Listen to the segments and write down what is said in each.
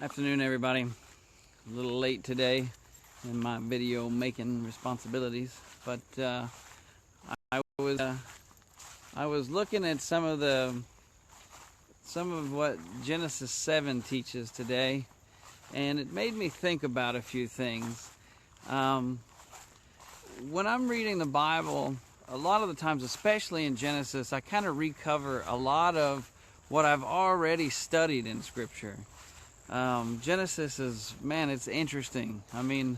Afternoon, everybody. A little late today in my video making responsibilities, but I was looking at some of what Genesis 7 teaches today, and it made me think about a few things. When I'm reading the Bible, a lot of the times, especially in Genesis, I kind of recover a lot of what I've already studied in Scripture. Genesis is, man, it's interesting. I mean,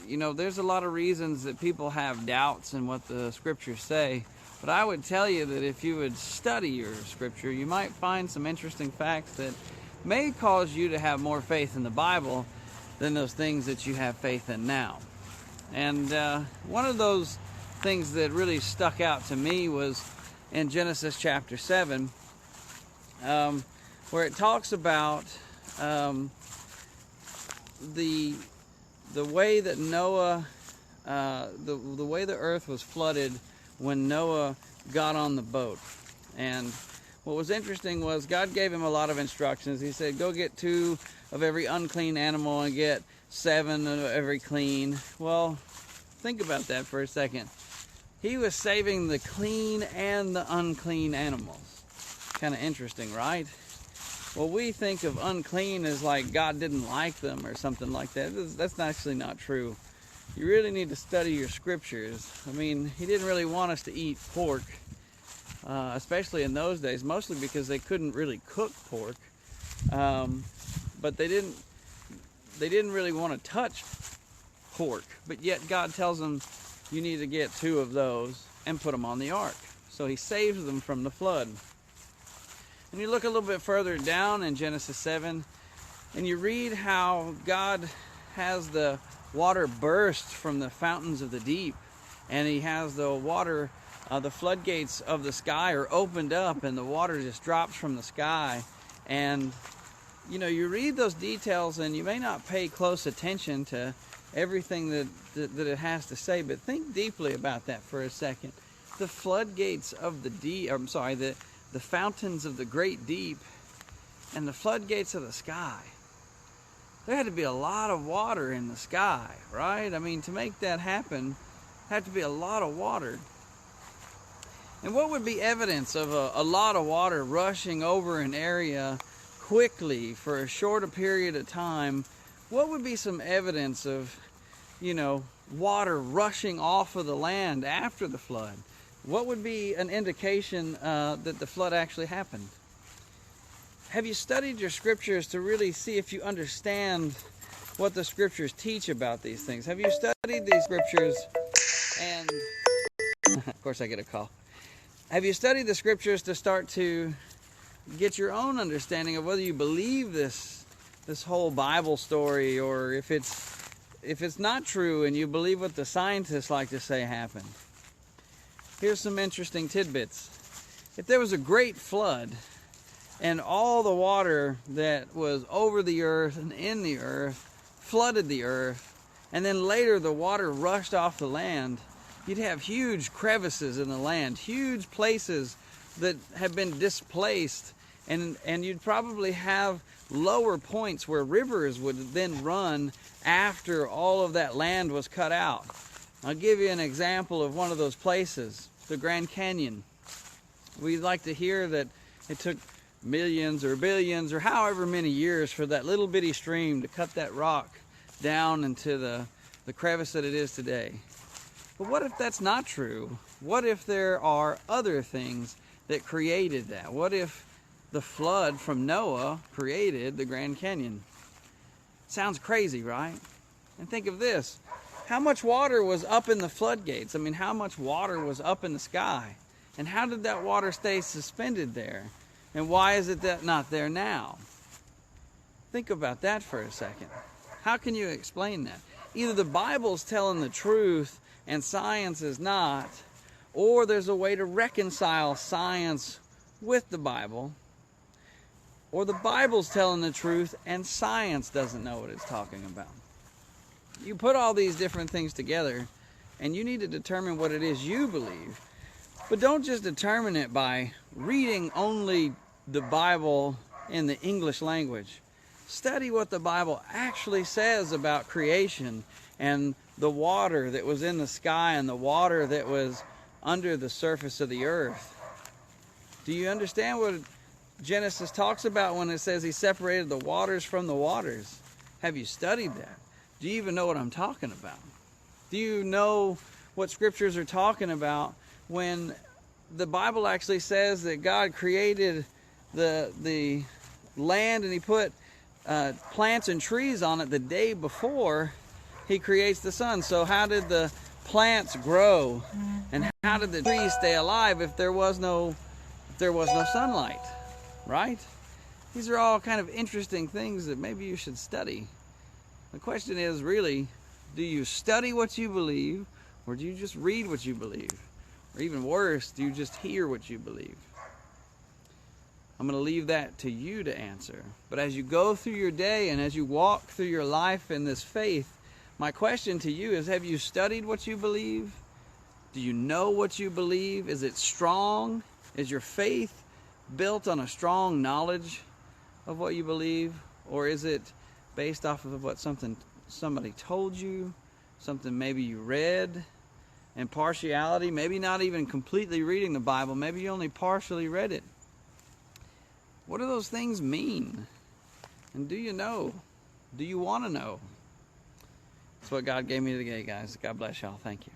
you know, there's a lot of reasons that people have doubts in what the Scriptures say, but I would tell you that if you would study your Scripture, you might find some interesting facts that may cause you to have more faith in the Bible than those things that you have faith in now. And one of those things that really stuck out to me was in Genesis chapter 7, where it talks about the way that Noah, the way the earth was flooded when Noah got on the boat. And what was interesting was God gave him a lot of instructions. He said, go get 2 of every unclean animal and get 7 of every clean. Well, think about that for a second. He was saving the clean and the unclean animals. Kind of interesting, right? Well, we think of unclean as like God didn't like them or something like that. That's actually not true. You really need to study your scriptures. I mean, he didn't really want us to eat pork, especially in those days, mostly because they couldn't really cook pork. But they didn't really want to touch pork. But yet God tells them, you need to get 2 of those and put them on the ark. So he saves them from the flood. And you look a little bit further down in Genesis 7, and you read how God has the water burst from the fountains of the deep, and he has the water, the floodgates of the sky are opened up, and the water just drops from the sky. And you know, you read those details, and you may not pay close attention to everything that it has to say, but think deeply about that for a second. The floodgates of the deep, the fountains of the great deep and the floodgates of the sky. There had to be a lot of water in the sky, right? I mean, to make that happen, had to be a lot of water. And what would be evidence of a lot of water rushing over an area quickly for a shorter period of time? What would be some evidence of, you know, water rushing off of the land after the flood? What would be an indication that the flood actually happened? Have you studied your scriptures to really see if you understand what the scriptures teach about these things? Have you studied these scriptures and... of course I get a call. Have you studied the scriptures to start to get your own understanding of whether you believe this whole Bible story, or if it's not true and you believe what the scientists like to say happened? Here's some interesting tidbits. If there was a great flood and all the water that was over the earth and in the earth flooded the earth, and then later the water rushed off the land, you'd have huge crevices in the land, huge places that have been displaced, and you'd probably have lower points where rivers would then run after all of that land was cut out. I'll give you an example of one of those places, the Grand Canyon. We like to hear that it took millions or billions or however many years for that little bitty stream to cut that rock down into the crevice that it is today. But what if that's not true? What if there are other things that created that? What if the flood from Noah created the Grand Canyon? Sounds crazy, right? And think of this. How much water was up in the floodgates? I mean, how much water was up in the sky? And how did that water stay suspended there? And why is it that not there now? Think about that for a second. How can you explain that? Either the Bible's telling the truth and science is not, or there's a way to reconcile science with the Bible, or the Bible's telling the truth and science doesn't know what it's talking about. You put all these different things together, and you need to determine what it is you believe. But don't just determine it by reading only the Bible in the English language. Study what the Bible actually says about creation and the water that was in the sky and the water that was under the surface of the earth. Do you understand what Genesis talks about when it says he separated the waters from the waters? Have you studied that? Do you even know what I'm talking about? Do you know what scriptures are talking about when the Bible actually says that God created the land and he put plants and trees on it the day before he creates the sun? So how did the plants grow and how did the trees stay alive if there was no sunlight, right? These are all kind of interesting things that maybe you should study. The question is really, do you study what you believe, or do you just read what you believe? Or even worse, do you just hear what you believe? I'm going to leave that to you to answer. But as you go through your day and as you walk through your life in this faith, my question to you is, have you studied what you believe? Do you know what you believe? Is it strong? Is your faith built on a strong knowledge of what you believe? Or is it based off of what somebody told you, something maybe you read, and partiality, maybe not even completely reading the Bible, maybe you only partially read it? What do those things mean? And do you know? Do you want to know? That's what God gave me today, guys. God bless y'all. Thank you.